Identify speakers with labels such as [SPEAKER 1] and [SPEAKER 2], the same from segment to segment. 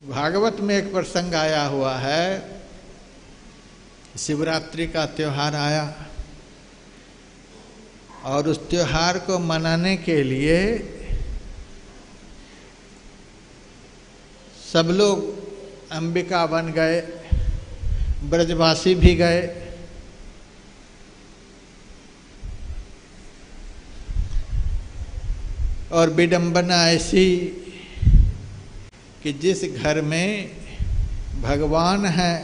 [SPEAKER 1] भागवत में एक प्रसंग आया हुआ है। शिवरात्रि का त्योहार आया और उस त्योहार को मनाने के लिए सब लोग अंबिका बन गए, ब्रजवासी भी गए। और विडंबना ऐसी कि जिस घर में भगवान है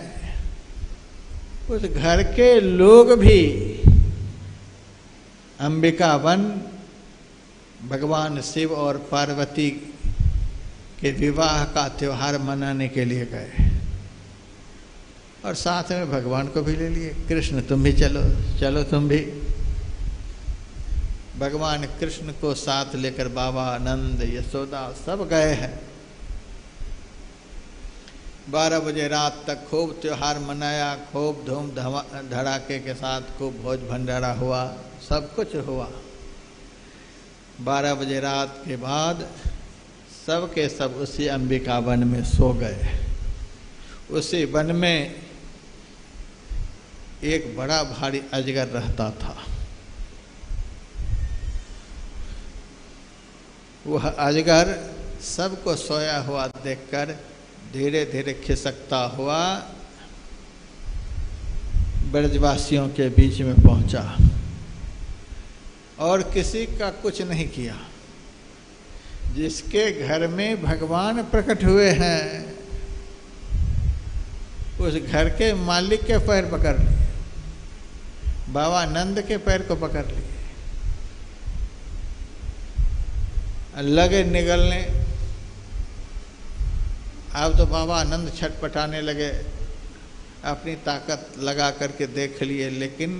[SPEAKER 1] उस घर के लोग भी अंबिका वन भगवान शिव और पार्वती के विवाह का त्योहार मनाने के लिए गए और साथ में भगवान को भी ले लिए। कृष्ण तुम भी चलो, चलो तुम भी। भगवान कृष्ण को साथ लेकर बाबा नंद, यशोदा सब गए हैं। 12 बजे रात तक खूब त्योहार मनाया, खूब धूम धड़ाके के साथ खूब भोज भंडारा हुआ, सब कुछ हुआ। 12 बजे रात के बाद सब के सब उसी अंबिका वन में सो गए। उसी वन में एक बड़ा भारी अजगर रहता था। वह अजगर सबको सोया हुआ देखकर धीरे धीरे खिसकता हुआ ब्रजवासियों के बीच में पहुंचा और किसी का कुछ नहीं किया। जिसके घर में भगवान प्रकट हुए हैं उस घर के मालिक के पैर पकड़ लिए, बाबा नंद के पैर को पकड़ लिए, लगे निगलने। अब तो बाबा आनंद छटपटाने लगे, अपनी ताकत लगा करके देख लिए, लेकिन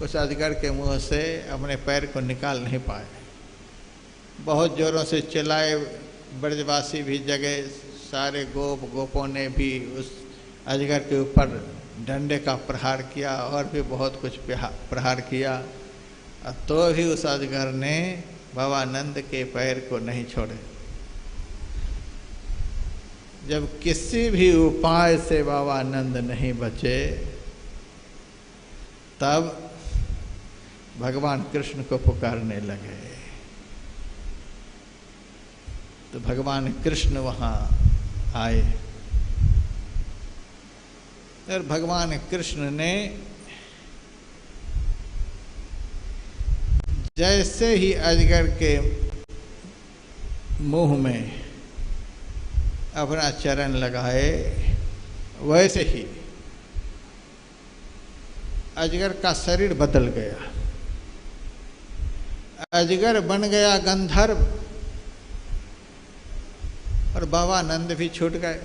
[SPEAKER 1] उस अजगर के मुंह से अपने पैर को निकाल नहीं पाए। बहुत जोरों से चिल्लाए, ब्रजवासी भी जगे, सारे गोपों ने भी उस अजगर के ऊपर डंडे का प्रहार किया और भी बहुत कुछ प्रहार किया, तो भी उस अजगर ने बाबा नंद के पैर को नहीं छोड़े। जब किसी भी उपाय से बाबा नंद नहीं बचे तब भगवान कृष्ण को पुकारने लगे। तो भगवान कृष्ण वहाँ आए और भगवान कृष्ण ने जैसे ही अजगर के मुंह में अपना चरण लगाए वैसे ही अजगर का शरीर बदल गया। अजगर बन गया गंधर्व और बाबा नंद भी छूट गए।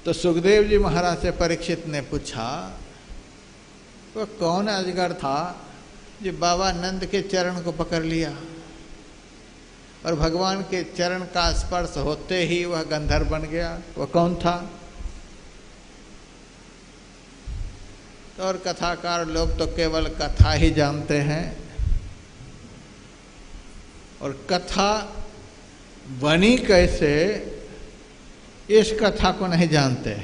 [SPEAKER 1] तो सुखदेव जी महाराज से परीक्षित ने पूछा, वह कौन अजगर था जो बाबा नंद के चरण को पकड़ लिया और भगवान के चरण का स्पर्श होते ही वह गंधर्व बन गया? वह कौन था? तो और कथाकार लोग तो केवल कथा ही जानते हैं और कथा बनी कैसे इस कथा को नहीं जानते।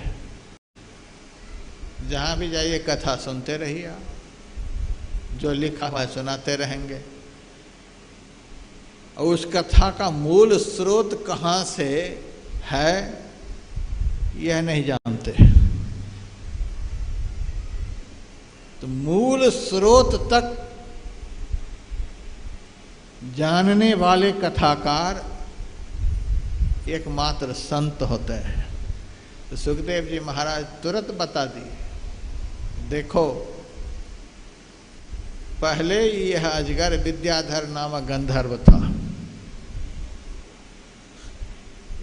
[SPEAKER 1] जहाँ भी जाइए कथा सुनते रहिए, आप जो लिखा हुआ सुनाते रहेंगे और उस कथा का मूल स्रोत कहाँ से है यह नहीं जानते। तो मूल स्रोत तक जानने वाले कथाकार एकमात्र संत होते हैं। तो सुखदेव जी महाराज तुरंत बता दिए, देखो पहले यह अजगर विद्याधर नामक गंधर्व था।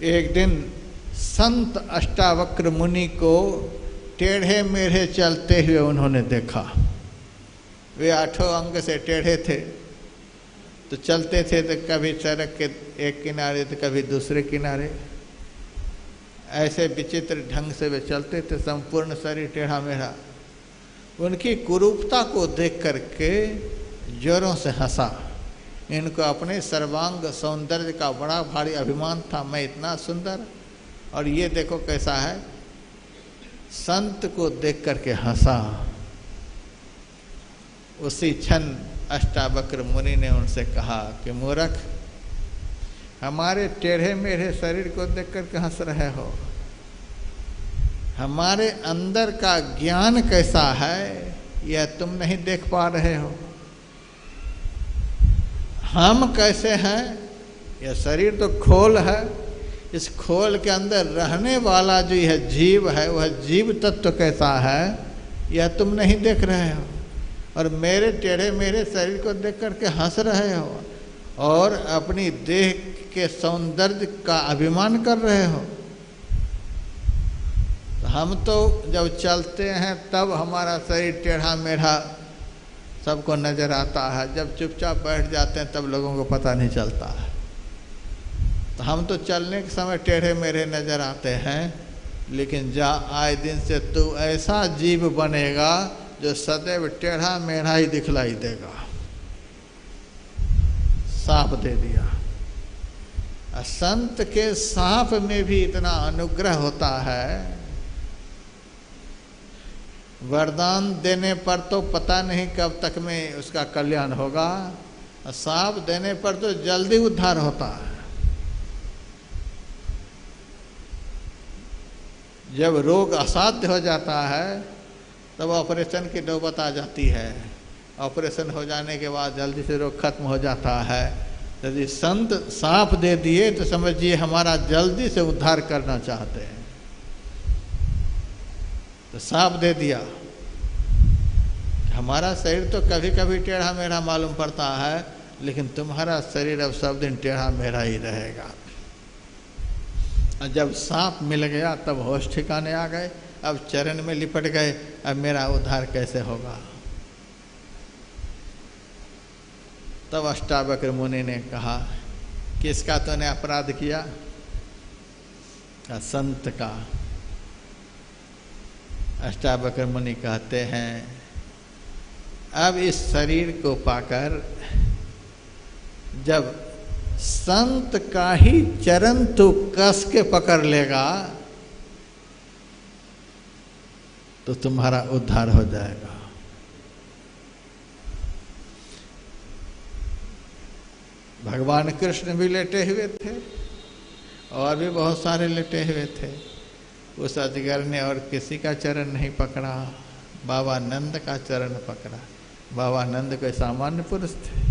[SPEAKER 1] एक दिन संत अष्टावक्र मुनि को टेढ़े मेढ़े चलते हुए उन्होंने देखा। वे 8 अंग से टेढ़े थे, तो चलते थे तो कभी सड़क के एक किनारे तो कभी दूसरे किनारे, ऐसे विचित्र ढंग से वे चलते थे, संपूर्ण शरीर टेढ़ा मेढ़ा। उनकी कुरूपता को देख करके जोरों से हंसा। इनको अपने सर्वांग सौंदर्य का बड़ा भारी अभिमान था, मैं इतना सुंदर, और ये देखो कैसा है। संत को देख करके हंसा। उसी क्षण अष्टावक्र मुनि ने उनसे कहा कि मूर्ख, हमारे टेढ़े मेढ़े शरीर को देख करके हंस रहे हो? हमारे अंदर का ज्ञान कैसा है यह तुम नहीं देख पा रहे हो। हम कैसे हैं? यह शरीर तो खोल है, इस खोल के अंदर रहने वाला जो यह जीव है वह जीव तत्व कैसा है यह तुम नहीं देख रहे हो, और मेरे टेढ़े मेरे शरीर को देख करके हंस रहे हो और अपनी देह के सौंदर्य का अभिमान कर रहे हो। तो हम तो जब चलते हैं तब हमारा शरीर टेढ़ा मेढ़ा सबको नजर आता है, जब चुपचाप बैठ जाते हैं तब लोगों को पता नहीं चलता है। तो हम तो चलने के समय टेढ़े मेढ़े नजर आते हैं, लेकिन जा आए दिन से तू ऐसा जीव बनेगा जो सदैव टेढ़ा मेढ़ा ही दिखलाई देगा। साफ दे दिया। संत के साफ में भी इतना अनुग्रह होता है, वरदान देने पर तो पता नहीं कब तक में उसका कल्याण होगा, साफ देने पर तो जल्दी उद्धार होता है। जब रोग असाध्य हो जाता है तब ऑपरेशन की नौबत आ जाती है। ऑपरेशन हो जाने के बाद जल्दी से रोग खत्म हो जाता है। यदि संत साफ दे दिए तो समझिए हमारा जल्दी से उद्धार करना चाहते हैं। तो साफ दे दिया। हमारा शरीर तो कभी कभी टेढ़ा मेढ़ा मालूम पड़ता है, लेकिन तुम्हारा शरीर अब सब दिन टेढ़ा मेढ़ा ही रहेगा। और जब सांप मिल गया तब होश ठिकाने आ गए, अब चरण में लिपट गए, अब मेरा उद्धार कैसे होगा। तब अष्टावक्र मुनि ने कहा, किसका तूने अपराध किया? संत का। अष्टावक्र मुनि कहते हैं, अब इस शरीर को पाकर जब संत का ही चरण तू कस के पकड़ लेगा तो तुम्हारा उद्धार हो जाएगा। भगवान कृष्ण भी लेटे हुए थे और भी बहुत सारे लेटे हुए थे। उस अजगर ने और किसी का चरण नहीं पकड़ा, बाबा नंद का चरण पकड़ा। बाबा नंद कोई सामान्य पुरुष थे,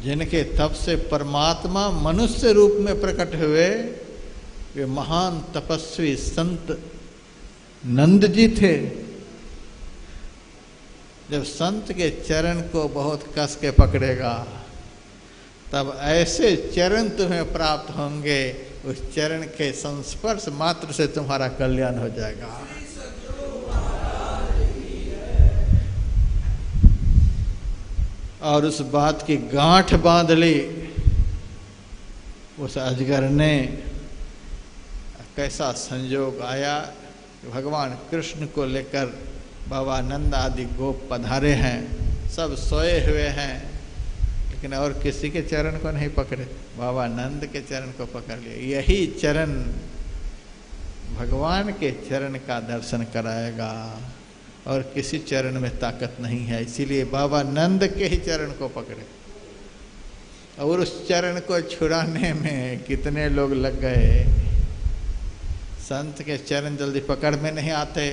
[SPEAKER 1] जिनके तप से परमात्मा मनुष्य रूप में प्रकट हुए। वे महान तपस्वी संत नंद जी थे। जब संत के चरण को बहुत कस के पकड़ेगा तब ऐसे चरण तुम्हें प्राप्त होंगे, उस चरण के संस्पर्श मात्र से तुम्हारा कल्याण हो जाएगा। और उस बात की गांठ बांध ली उस अजगर ने। कैसा संयोग आया, भगवान कृष्ण को लेकर बाबा नंद आदि गोप पधारे हैं, सब सोए हुए हैं, लेकिन और किसी के चरण को नहीं पकड़े, बाबा नंद के चरण को पकड़ लिए। यही चरण भगवान के चरण का दर्शन कराएगा, और किसी चरण में ताकत नहीं है, इसीलिए बाबा नंद के ही चरण को पकड़े। और उस चरण को छुड़ाने में कितने लोग लग गए। संत के चरण जल्दी पकड़ में नहीं आते,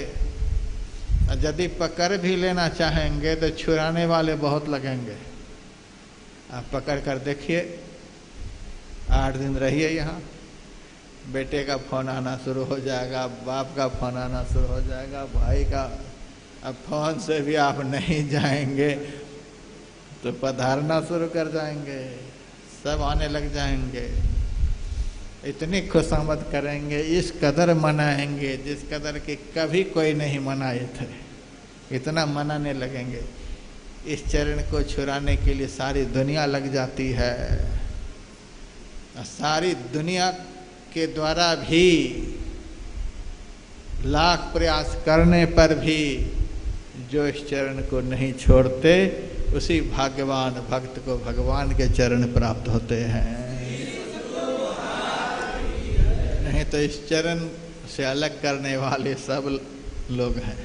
[SPEAKER 1] और यदि पकड़ भी लेना चाहेंगे तो छुड़ाने वाले बहुत लगेंगे। आप पकड़ कर देखिए, 8 दिन रहिए यहाँ, बेटे का फोन आना शुरू हो जाएगा, बाप का फोन आना शुरू हो जाएगा, भाई का। अब फोन से भी आप नहीं जाएंगे तो पधारना शुरू कर जाएंगे, सब आने लग जाएंगे। इतनी खुशामद करेंगे, इस कदर मनाएंगे जिस कदर कि कभी कोई नहीं मनाए थे, इतना मनाने लगेंगे। इस चरण को छुड़ाने के लिए सारी दुनिया लग जाती है। सारी दुनिया के द्वारा भी लाख प्रयास करने पर भी जो इस चरण को नहीं छोड़ते उसी भाग्यवान भक्त को भगवान के चरण प्राप्त होते हैं। नहीं तो इस चरण से अलग करने वाले सब लोग हैं।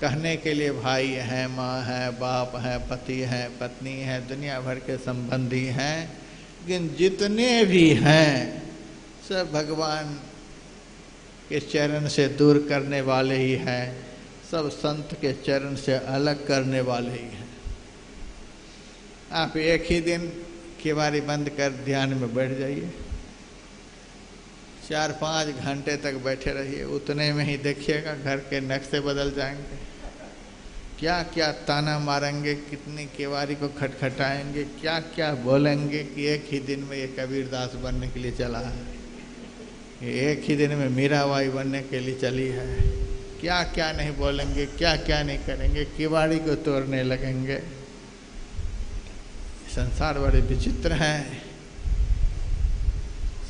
[SPEAKER 1] कहने के लिए भाई हैं, माँ है, बाप है, पति है, पत्नी है, दुनिया भर के संबंधी हैं, लेकिन जितने भी हैं सब भगवान के चरण से दूर करने वाले ही हैं, सब संत के चरण से अलग करने वाले ही हैं। आप एक ही दिन केवारी बंद कर ध्यान में बैठ जाइए, 4-5 घंटे तक बैठे रहिए, उतने में ही देखिएगा घर के नक्शे बदल जाएंगे। क्या क्या ताना मारेंगे, कितनी केवारी को खटखटाएंगे, क्या क्या बोलेंगे कि एक ही दिन में ये कबीरदास बनने के लिए चला है, एक ही दिन में मीराबाई बनने के लिए चली है। क्या क्या नहीं बोलेंगे, क्या क्या नहीं करेंगे, केवाड़ी को तोड़ने लगेंगे। संसार बड़े विचित्र हैं।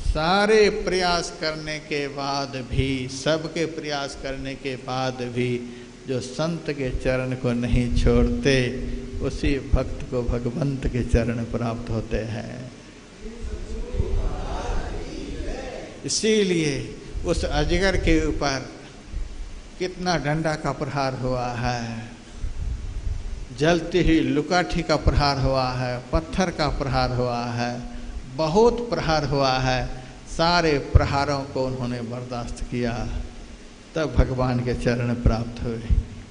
[SPEAKER 1] सारे प्रयास करने के बाद भी, सबके प्रयास करने के बाद भी जो संत के चरण को नहीं छोड़ते, उसी भक्त को भगवंत के चरण प्राप्त होते हैं। इसीलिए उस अजगर के ऊपर कितना डंडा का प्रहार हुआ है, जलती ही लुकाठी का प्रहार हुआ है, पत्थर का प्रहार हुआ है, बहुत प्रहार हुआ है। सारे प्रहारों को उन्होंने बर्दाश्त किया, तब भगवान के चरण प्राप्त हुए।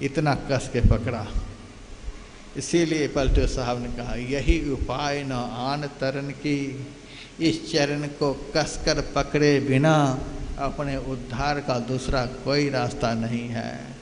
[SPEAKER 1] इतना कस के पकड़ा। इसीलिए पलटू साहब ने कहा, यही उपाय न आन तरन की, इस चरण को कसकर पकड़े बिना अपने उद्धार का दूसरा कोई रास्ता नहीं है।